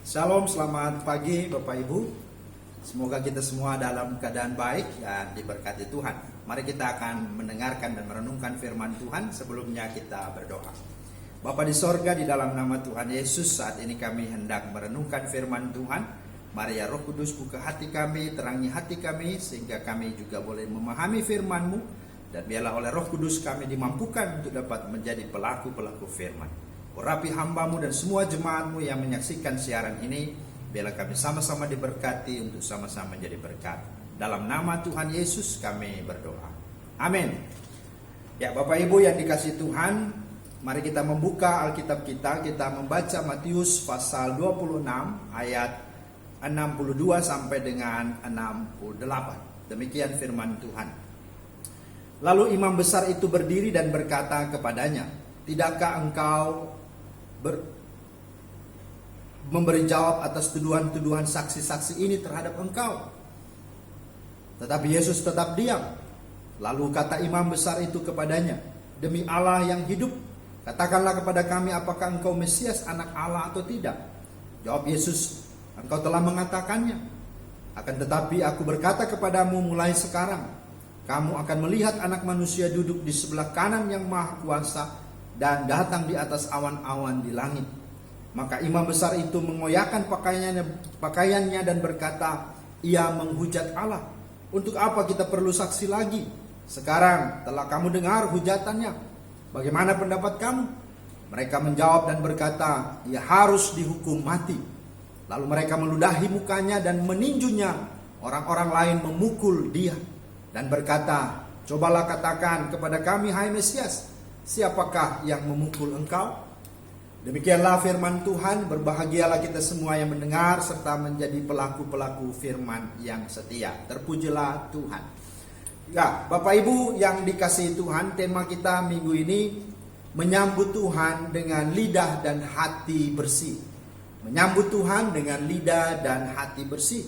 Shalom, selamat pagi Bapak Ibu. Semoga kita semua dalam keadaan baik dan diberkati Tuhan. Mari kita akan mendengarkan dan merenungkan firman Tuhan. Sebelumnya kita berdoa. Bapa di sorga, di dalam nama Tuhan Yesus, saat ini kami hendak merenungkan firman Tuhan. Mari ya Roh Kudus buka hati kami, terangi hati kami, sehingga kami juga boleh memahami firman-Mu. Dan biarlah oleh Roh Kudus kami dimampukan untuk dapat menjadi pelaku-pelaku firman. Urapi hamba-Mu dan semua jemaat-Mu yang menyaksikan siaran ini. Biarlah kami sama-sama diberkati untuk sama-sama menjadi berkat. Dalam nama Tuhan Yesus kami berdoa. Amin. Ya Bapak Ibu yang dikasihi Tuhan, mari kita membuka Alkitab kita. Kita membaca Matius pasal 26 ayat 62 sampai dengan 68. Demikian firman Tuhan. Lalu imam besar itu berdiri dan berkata kepadanya, "Tidakkah engkau memberi jawab atas tuduhan-tuduhan saksi-saksi ini terhadap engkau?" Tetapi Yesus tetap diam. Lalu kata imam besar itu kepadanya, "Demi Allah yang hidup, katakanlah kepada kami apakah engkau Mesias, anak Allah atau tidak?" Jawab Yesus, "Engkau telah mengatakannya. Akan tetapi aku berkata kepadamu, mulai sekarang kamu akan melihat Anak Manusia duduk di sebelah kanan yang Maha Kuasa dan datang di atas awan-awan di langit." Maka imam besar itu mengoyakkan pakaiannya dan berkata, "Ia menghujat Allah. Untuk apa kita perlu saksi lagi? Sekarang telah kamu dengar hujatannya. Bagaimana pendapat kamu?" Mereka menjawab dan berkata, "Ia harus dihukum mati." Lalu mereka meludahi mukanya dan meninjunya. Orang-orang lain memukul dia dan berkata, "Cobalah katakan kepada kami, hai Mesias, siapakah yang memukul engkau?" Demikianlah firman Tuhan. Berbahagialah kita semua yang mendengar serta menjadi pelaku-pelaku firman yang setia. Terpujilah Tuhan. Ya, Bapak Ibu yang dikasihi Tuhan, tema kita minggu ini menyambut Tuhan dengan lidah dan hati bersih. Menyambut Tuhan dengan lidah dan hati bersih.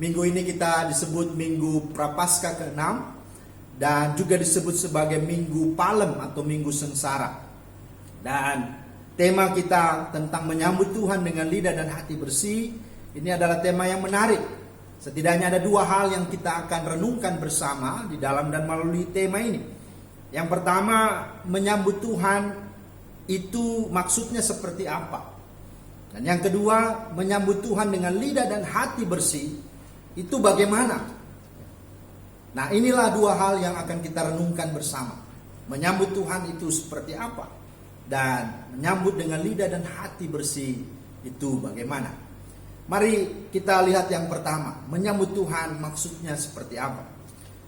Minggu ini kita disebut Minggu Prapaskah ke-6 dan juga disebut sebagai Minggu Palem atau Minggu Sengsara. Dan tema kita tentang menyambut Tuhan dengan lidah dan hati bersih, ini adalah tema yang menarik. Setidaknya ada dua hal yang kita akan renungkan bersama di dalam dan melalui tema ini. Yang pertama, menyambut Tuhan itu maksudnya seperti apa? Dan yang kedua, menyambut Tuhan dengan lidah dan hati bersih itu bagaimana? Nah, inilah dua hal yang akan kita renungkan bersama. Menyambut Tuhan itu seperti apa? Dan menyambut dengan lidah dan hati bersih itu bagaimana? Mari kita lihat yang pertama. Menyambut Tuhan maksudnya seperti apa?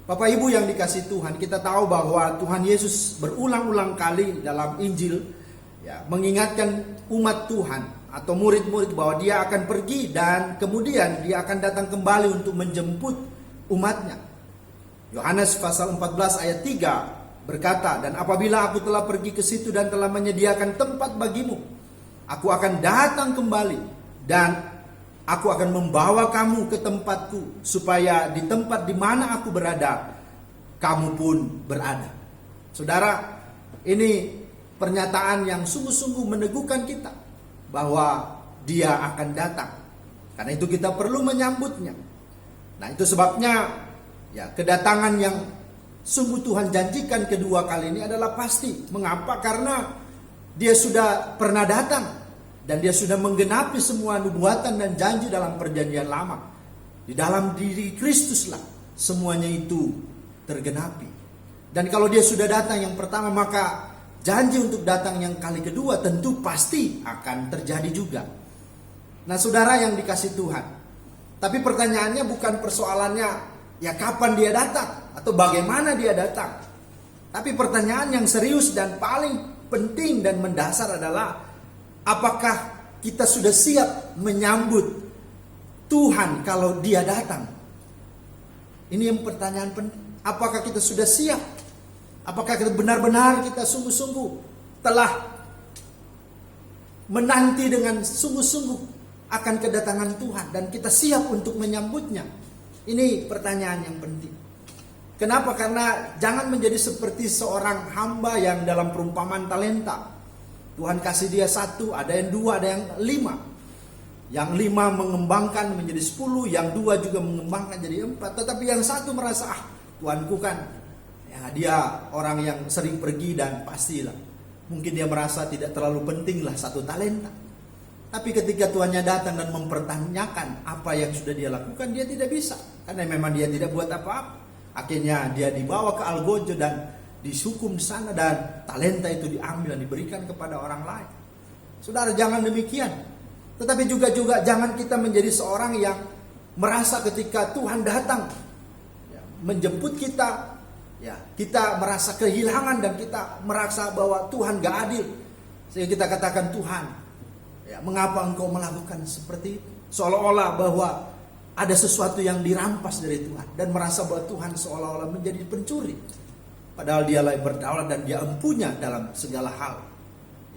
Bapak Ibu yang dikasihi Tuhan, kita tahu bahwa Tuhan Yesus berulang-ulang kali dalam Injil mengingatkan umat Tuhan atau murid-murid bahwa dia akan pergi dan kemudian dia akan datang kembali untuk menjemput umatnya. Yohanes pasal 14 ayat 3 berkata, "Dan apabila aku telah pergi ke situ dan telah menyediakan tempat bagimu, aku akan datang kembali dan aku akan membawa kamu ke tempatku, supaya di tempat di mana aku berada, kamu pun berada." Saudara, ini pernyataan yang sungguh-sungguh meneguhkan kita bahwa dia akan datang. Karena itu kita perlu menyambutnya. Nah, itu sebabnya kedatangan yang sungguh Tuhan janjikan kedua kali ini adalah pasti. Mengapa? Karena dia sudah pernah datang dan dia sudah menggenapi semua nubuatan dan janji dalam perjanjian lama. Di dalam diri Kristuslah semuanya itu tergenapi. Dan kalau dia sudah datang yang pertama, maka janji untuk datang yang kali kedua tentu pasti akan terjadi juga. Nah, saudara yang dikasihi Tuhan, tapi pertanyaannya bukan persoalannya kapan dia datang atau bagaimana dia datang. Tapi pertanyaan yang serius dan paling penting dan mendasar adalah, apakah kita sudah siap menyambut Tuhan kalau dia datang? Ini yang pertanyaan penting. Apakah kita sudah siap? Apakah kita benar-benar kita sungguh-sungguh telah menanti dengan sungguh-sungguh akan kedatangan Tuhan dan kita siap untuk menyambutnya? Ini pertanyaan yang penting. Kenapa? Karena jangan menjadi seperti seorang hamba yang dalam perumpamaan talenta. Tuhan kasih dia 1, ada yang 2, ada yang 5. Yang 5 mengembangkan menjadi 10, yang 2 juga mengembangkan jadi 4. Tetapi yang satu merasa, tuanku kan ya, dia orang yang sering pergi dan pastilah mungkin dia merasa tidak terlalu pentinglah 1 talenta. Tapi ketika tuannya datang dan mempertanyakan apa yang sudah dia lakukan, dia tidak bisa. Karena memang dia tidak buat apa-apa. Akhirnya dia dibawa ke Algojo dan dihukum di sana, dan talenta itu diambil dan diberikan kepada orang lain. Saudara, jangan demikian. Tetapi juga jangan kita menjadi seorang yang merasa ketika Tuhan datang ya, menjemput kita, ya, kita merasa kehilangan dan kita merasa bahwa Tuhan gak adil. Sehingga kita katakan, Tuhan, ya, mengapa engkau melakukan seperti itu? Seolah-olah bahwa ada sesuatu yang dirampas dari Tuhan, dan merasa bahwa Tuhan seolah-olah menjadi pencuri. Padahal dialah yang berdaulat dan dia empunya dalam segala hal,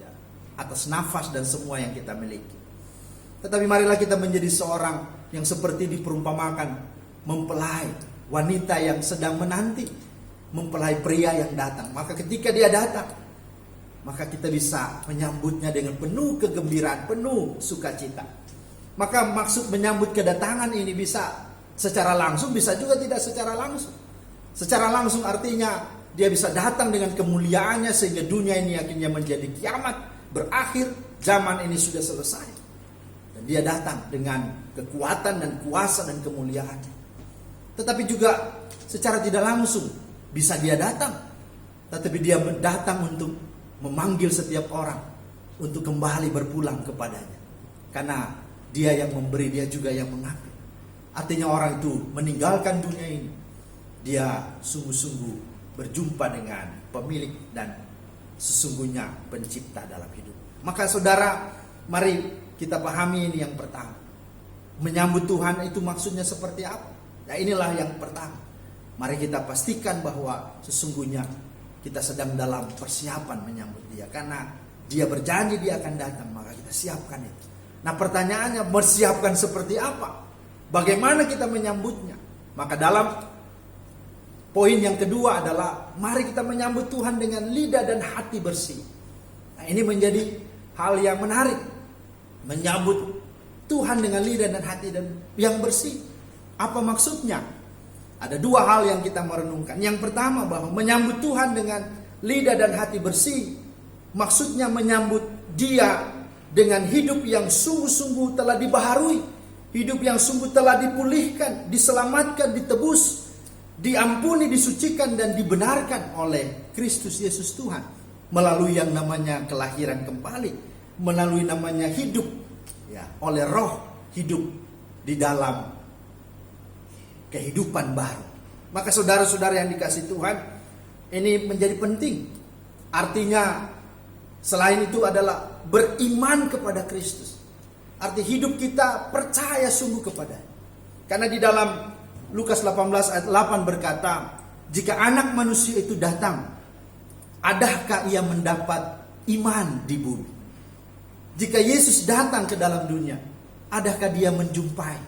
ya, atas nafas dan semua yang kita miliki. Tetapi marilah kita menjadi seorang yang seperti diperumpamakan mempelai wanita yang sedang menanti, mempelai pria yang datang. Maka ketika dia datang, maka kita bisa menyambutnya dengan penuh kegembiraan, penuh sukacita. Maka maksud menyambut kedatangan ini bisa secara langsung, bisa juga tidak secara langsung. Secara langsung artinya dia bisa datang dengan kemuliaannya sehingga dunia ini akhirnya menjadi kiamat, berakhir, zaman ini sudah selesai. Dan dia datang dengan kekuatan dan kuasa dan kemuliaan. Tetapi juga secara tidak langsung bisa dia datang, tetapi dia datang untuk memanggil setiap orang untuk kembali berpulang kepadanya. Karena dia yang memberi, dia juga yang mengambil. Artinya orang itu meninggalkan dunia ini, dia sungguh-sungguh berjumpa dengan pemilik dan sesungguhnya pencipta dalam hidup. Maka saudara, mari kita pahami ini yang pertama. Menyambut Tuhan itu maksudnya seperti apa? Nah, inilah yang pertama. Mari kita pastikan bahwa sesungguhnya kita sedang dalam persiapan menyambut dia. Karena dia berjanji dia akan datang, maka kita siapkan itu. Nah, pertanyaannya, bersiapkan seperti apa? Bagaimana kita menyambutnya? Maka dalam poin yang kedua adalah mari kita menyambut Tuhan dengan lidah dan hati bersih. Nah, ini menjadi hal yang menarik. Menyambut Tuhan dengan lidah dan hati dan yang bersih. Apa maksudnya? Ada 2 hal yang kita merenungkan. Yang pertama, bahwa menyambut Tuhan dengan lidah dan hati bersih, maksudnya menyambut dia dengan hidup yang sungguh-sungguh telah dibaharui, hidup yang sungguh telah dipulihkan, diselamatkan, ditebus, diampuni, disucikan dan dibenarkan oleh Kristus Yesus Tuhan melalui yang namanya kelahiran kembali, melalui namanya hidup ya, oleh roh, hidup di dalam kehidupan baru. Maka saudara-saudara yang dikasihi Tuhan, ini menjadi penting. Artinya selain itu adalah beriman kepada Kristus. Arti hidup kita percaya sungguh kepada-Nya. Karena di dalam Lukas 18 ayat 8 berkata, jika anak manusia itu datang, adakah ia mendapat iman di bumi? Jika Yesus datang ke dalam dunia, adakah dia menjumpai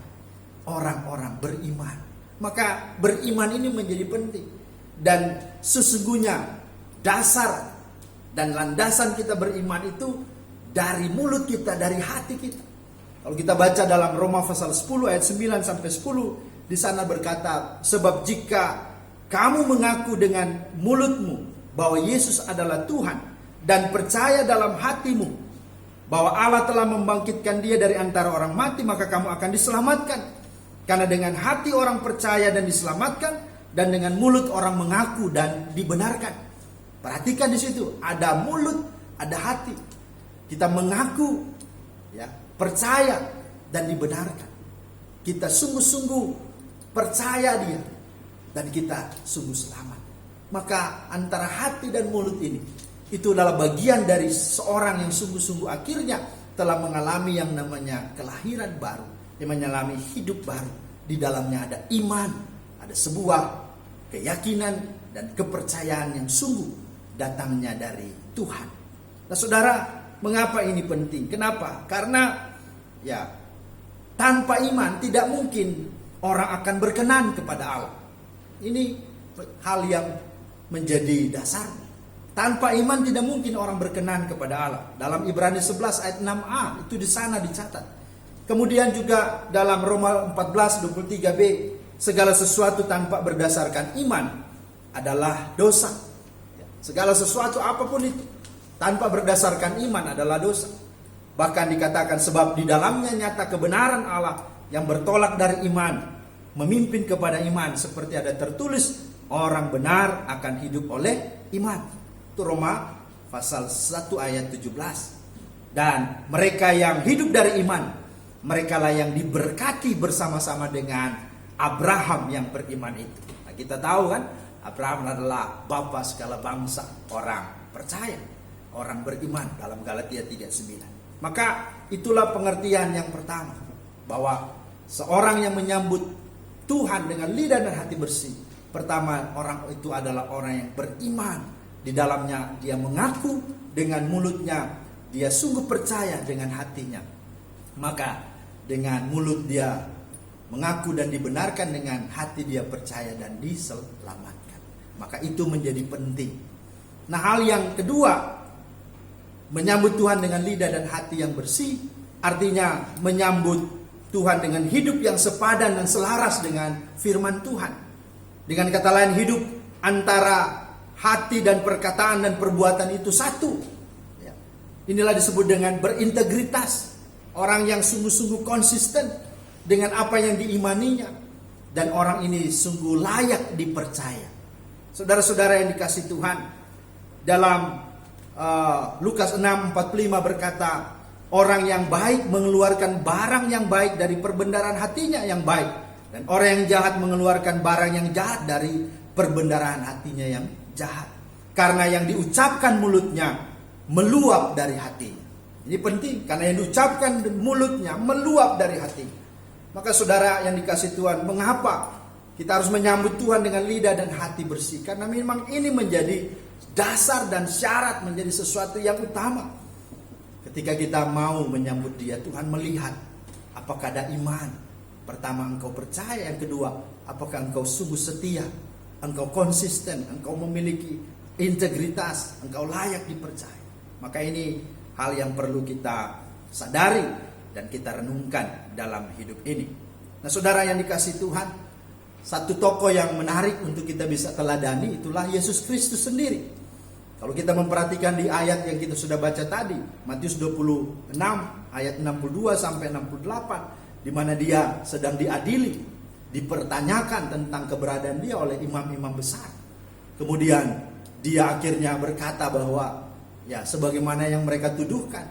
orang-orang beriman? Maka beriman ini menjadi penting. Dan sesungguhnya dasar dan landasan kita beriman itu dari mulut kita, dari hati kita. Kalau kita baca dalam Roma pasal 10 ayat 9 sampai 10, di sana berkata, sebab jika kamu mengaku dengan mulutmu bahwa Yesus adalah Tuhan dan percaya dalam hatimu bahwa Allah telah membangkitkan dia dari antara orang mati, maka kamu akan diselamatkan. Karena dengan hati orang percaya dan diselamatkan, dan dengan mulut orang mengaku dan dibenarkan. Perhatikan di situ, ada mulut, ada hati. Kita mengaku, ya, percaya dan dibenarkan. Kita sungguh-sungguh percaya dia dan kita sungguh selamat. Maka antara hati dan mulut ini, itu adalah bagian dari seorang yang sungguh-sungguh akhirnya telah mengalami yang namanya kelahiran baru, yang mengalami hidup baru. Di dalamnya ada iman, ada sebuah keyakinan dan kepercayaan yang sungguh datangnya dari Tuhan. Nah saudara, mengapa ini penting? Kenapa? Karena ya tanpa iman tidak mungkin orang akan berkenan kepada Allah. Ini hal yang menjadi dasarnya. Tanpa iman tidak mungkin orang berkenan kepada Allah. Dalam Ibrani 11 ayat 6a itu di sana dicatat. Kemudian juga dalam Roma 14:23b, segala sesuatu tanpa berdasarkan iman adalah dosa. Segala sesuatu apapun itu tanpa berdasarkan iman adalah dosa. Bahkan dikatakan sebab di dalamnya nyata kebenaran Allah yang bertolak dari iman, memimpin kepada iman, seperti ada tertulis, orang benar akan hidup oleh iman. Itu Roma pasal 1 ayat 17. Dan mereka yang hidup dari iman, mereka lah yang diberkati bersama-sama dengan Abraham yang beriman itu. Nah, kita tahu kan, Abraham adalah bapa segala bangsa, orang percaya, orang beriman dalam Galatia 3:9. Maka itulah pengertian yang pertama, bahwa seorang yang menyambut Tuhan dengan lidah dan hati bersih, pertama orang itu adalah orang yang beriman. Di dalamnya dia mengaku dengan mulutnya, dia sungguh percaya dengan hatinya. Maka dengan mulut dia mengaku dan dibenarkan, dengan hati dia percaya dan diselamatkan. Maka itu menjadi penting. Nah, hal yang kedua, menyambut Tuhan dengan lidah dan hati yang bersih, artinya menyambut Tuhan dengan hidup yang sepadan dan selaras dengan firman Tuhan. Dengan kata lain, hidup antara hati dan perkataan dan perbuatan itu satu. Inilah disebut dengan berintegritas. Orang yang sungguh-sungguh konsisten dengan apa yang diimaninya. Dan orang ini sungguh layak dipercaya. Saudara-saudara yang dikasihi Tuhan, dalam Lukas 6:45 berkata, orang yang baik mengeluarkan barang yang baik dari perbendaharaan hatinya yang baik. Dan orang yang jahat mengeluarkan barang yang jahat dari perbendaharaan hatinya yang jahat. Karena yang diucapkan mulutnya meluap dari hatinya. Ini penting, karena yang diucapkan mulutnya meluap dari hati. Maka saudara yang dikasihi Tuhan, mengapa kita harus menyambut Tuhan dengan lidah dan hati bersih? Karena memang ini menjadi dasar dan syarat, menjadi sesuatu yang utama. Ketika kita mau menyambut Dia, Tuhan melihat apakah ada iman. Pertama, engkau percaya. Yang kedua, apakah engkau sungguh setia, engkau konsisten, engkau memiliki integritas, engkau layak dipercaya. Maka ini hal yang perlu kita sadari dan kita renungkan dalam hidup ini. Nah, saudara yang dikasihi Tuhan, satu tokoh yang menarik untuk kita bisa teladani itulah Yesus Kristus sendiri. Kalau kita memperhatikan di ayat yang kita sudah baca tadi, Matius 26 ayat 62 sampai 68, di mana dia sedang diadili, dipertanyakan tentang keberadaan dia oleh imam-imam besar. Kemudian dia akhirnya berkata bahwa ya, sebagaimana yang mereka tuduhkan,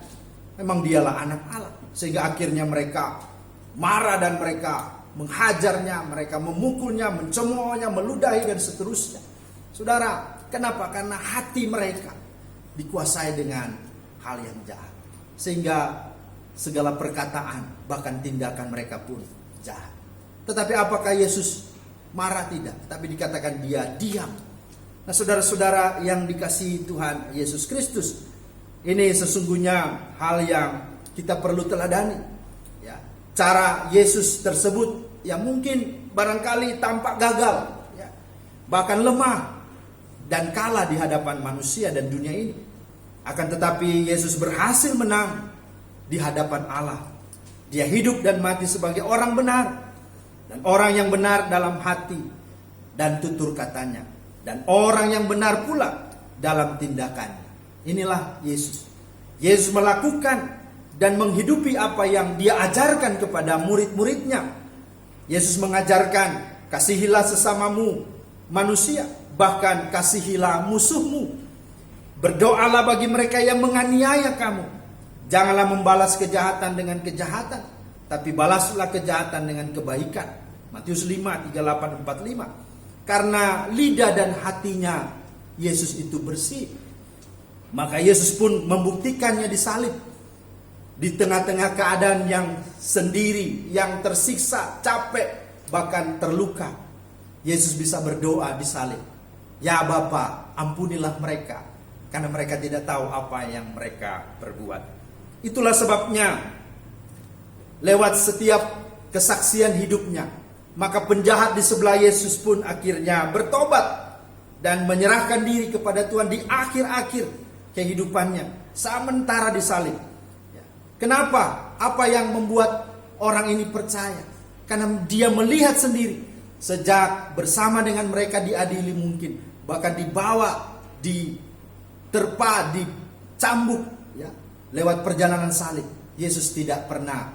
memang dialah anak Allah. Sehingga akhirnya mereka marah dan mereka menghajarnya, mereka memukulnya, mencemoohnya, meludahi dan seterusnya. Saudara, kenapa? Karena hati mereka dikuasai dengan hal yang jahat. Sehingga segala perkataan, bahkan tindakan mereka pun jahat. Tetapi apakah Yesus marah? Tidak. Tapi dikatakan dia diam. Nah, saudara-saudara yang dikasihi Tuhan Yesus Kristus, ini sesungguhnya hal yang kita perlu teladani. Ya, cara Yesus tersebut yang mungkin barangkali tampak gagal, ya, bahkan lemah dan kalah di hadapan manusia dan dunia ini. Akan tetapi Yesus berhasil menang di hadapan Allah. Dia hidup dan mati sebagai orang benar, dan orang yang benar dalam hati dan tutur katanya. Dan orang yang benar pula dalam tindakannya. Inilah Yesus. Yesus melakukan dan menghidupi apa yang dia ajarkan kepada murid-muridnya. Yesus mengajarkan, kasihilah sesamamu manusia, bahkan kasihilah musuhmu. Berdoalah bagi mereka yang menganiaya kamu. Janganlah membalas kejahatan dengan kejahatan, tapi balaslah kejahatan dengan kebaikan. Matius 5, 38, 45. Karena lidah dan hatinya Yesus itu bersih, maka Yesus pun membuktikannya di salib. Di tengah-tengah keadaan yang sendiri, yang tersiksa, capek, bahkan terluka, Yesus bisa berdoa di salib. Ya Bapa, ampunilah mereka, karena mereka tidak tahu apa yang mereka perbuat. Itulah sebabnya lewat setiap kesaksian hidupnya, maka penjahat di sebelah Yesus pun akhirnya bertobat dan menyerahkan diri kepada Tuhan di akhir-akhir kehidupannya, sementara disalib. Kenapa? Apa yang membuat orang ini percaya. Karena dia melihat sendiri. Sejak bersama dengan mereka diadili mungkin. Bahkan dibawa, diterpa, dicambuk. Ya, lewat perjalanan salib. Yesus tidak pernah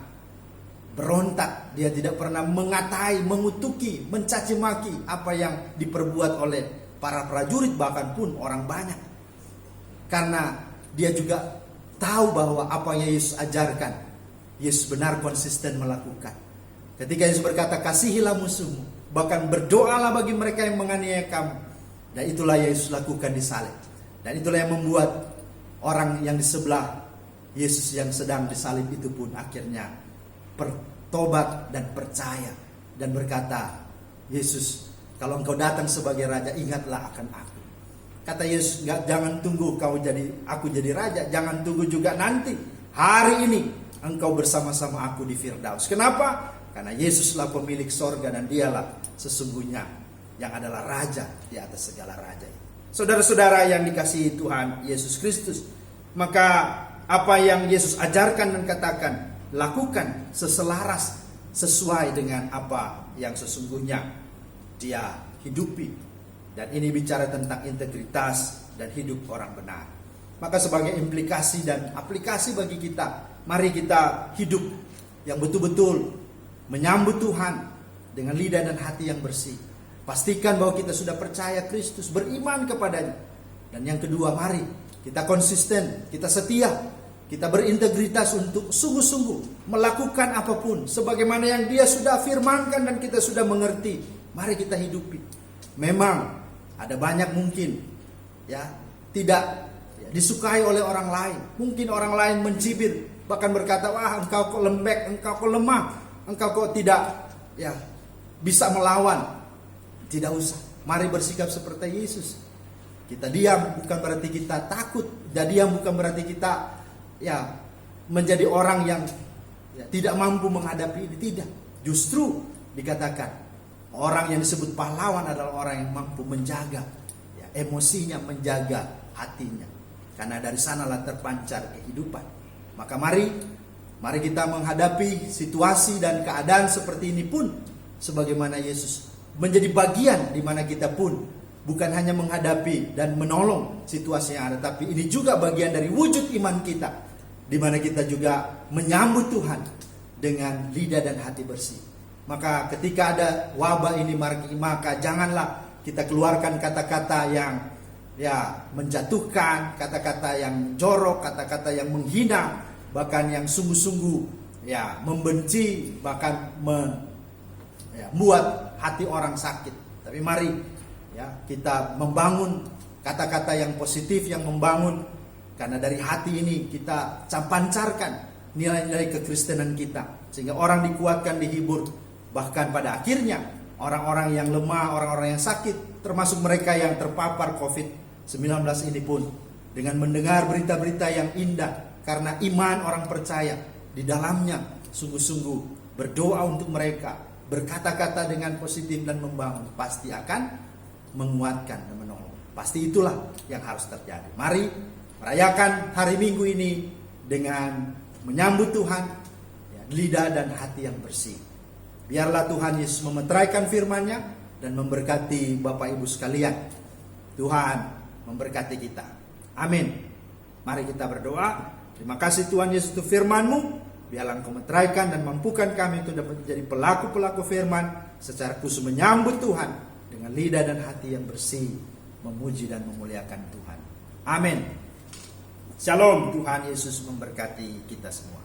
berontak. Dia tidak pernah mengatai, mengutuki, mencaci maki apa yang diperbuat oleh para prajurit, bahkan pun orang banyak. Karena dia juga tahu bahwa apa yang Yesus ajarkan, Yesus benar konsisten melakukan. Ketika Yesus berkata, kasihilah musuhmu, bahkan berdoalah bagi mereka yang menganiaya kamu. Dan itulah Yesus lakukan di salib. Dan itulah yang membuat orang yang di sebelah Yesus yang sedang disalib itu pun akhirnya bertobat dan percaya. Dan berkata, Yesus, kalau engkau datang sebagai raja, ingatlah akan aku. Kata Yesus, jangan tunggu aku jadi raja. Jangan tunggu juga nanti. Hari ini engkau bersama-sama aku di Firdaus. Kenapa? Karena Yesuslah pemilik sorga dan dialah sesungguhnya yang adalah raja di atas segala raja. Saudara-saudara yang dikasihi Tuhan Yesus Kristus, maka apa yang Yesus ajarkan dan katakan, lakukan seselaras sesuai dengan apa yang sesungguhnya dia hidupi. Dan ini bicara tentang integritas dan hidup orang benar. Maka sebagai implikasi dan aplikasi bagi kita, mari kita hidup yang betul-betul menyambut Tuhan dengan lidah dan hati yang bersih. Pastikan bahwa kita sudah percaya Kristus, beriman kepadanya. Dan yang kedua, mari kita konsisten, kita setia, kita berintegritas untuk sungguh-sungguh melakukan apapun sebagaimana yang dia sudah firmankan dan kita sudah mengerti. Mari kita hidupi. Memang ada banyak mungkin ya tidak disukai oleh orang lain. Mungkin orang lain mencibir, bahkan berkata, wah engkau kok lembek, engkau kok lemah, engkau kok tidak bisa melawan. Tidak usah. Mari bersikap seperti Yesus. Kita diam bukan berarti kita takut. Diam bukan berarti kita menjadi orang yang tidak mampu menghadapi ini. Tidak. Justru dikatakan orang yang disebut pahlawan adalah orang yang mampu menjaga emosinya, menjaga hatinya. Karena dari sanalah terpancar kehidupan. Maka mari kita menghadapi situasi dan keadaan seperti ini pun sebagaimana Yesus, menjadi bagian di mana kita pun bukan hanya menghadapi dan menolong situasi yang ada, tapi ini juga bagian dari wujud iman kita, di mana kita juga menyambut Tuhan dengan lidah dan hati bersih. Maka ketika ada wabah ini, maka janganlah kita keluarkan kata-kata yang menjatuhkan, kata-kata yang jorok, kata-kata yang menghina, bahkan yang sungguh-sungguh membenci, bahkan membuat hati orang sakit. Tapi mari kita membangun kata-kata yang positif, yang membangun, karena dari hati ini kita pancarkan nilai-nilai kekristenan kita, sehingga orang dikuatkan, dihibur. Bahkan pada akhirnya orang-orang yang lemah, orang-orang yang sakit, termasuk mereka yang terpapar COVID-19 ini pun dengan mendengar berita-berita yang indah, karena iman orang percaya di dalamnya sungguh-sungguh berdoa untuk mereka, berkata-kata dengan positif dan membangun, pasti akan menguatkan dan menolong. Pasti itulah yang harus terjadi. Mari merayakan hari Minggu ini dengan menyambut Tuhan, lidah dan hati yang bersih. Biarlah Tuhan Yesus memeteraikan firman-Nya dan memberkati Bapak Ibu sekalian. Tuhan memberkati kita. Amin. Mari kita berdoa. Terima kasih Tuhan Yesus untuk firman-Mu. Biarlah Engkau meteraikan dan mampukan kami untuk dapat menjadi pelaku-pelaku firman secara khusus menyambut Tuhan dengan lidah dan hati yang bersih, memuji dan memuliakan Tuhan. Amin. Shalom. Tuhan Yesus memberkati kita semua.